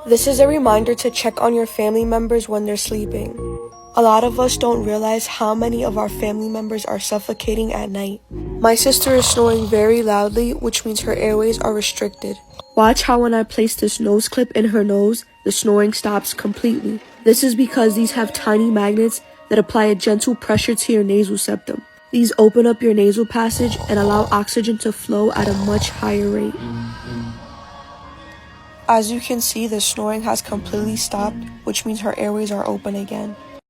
This is a reminder to check on your family members when they're sleeping. A lot of us don't realize how many of our family members are suffocating at night. My sister is snoring very loudly, which means her airways are restricted. Watch how when I place this nose clip in her nose, the snoring stops completely. This is because these have tiny magnets that apply a gentle pressure to your nasal septum. These open up your nasal passage and allow oxygen to flow at a much higher rate. As you can see, the snoring has completely stopped, which means her airways are open again.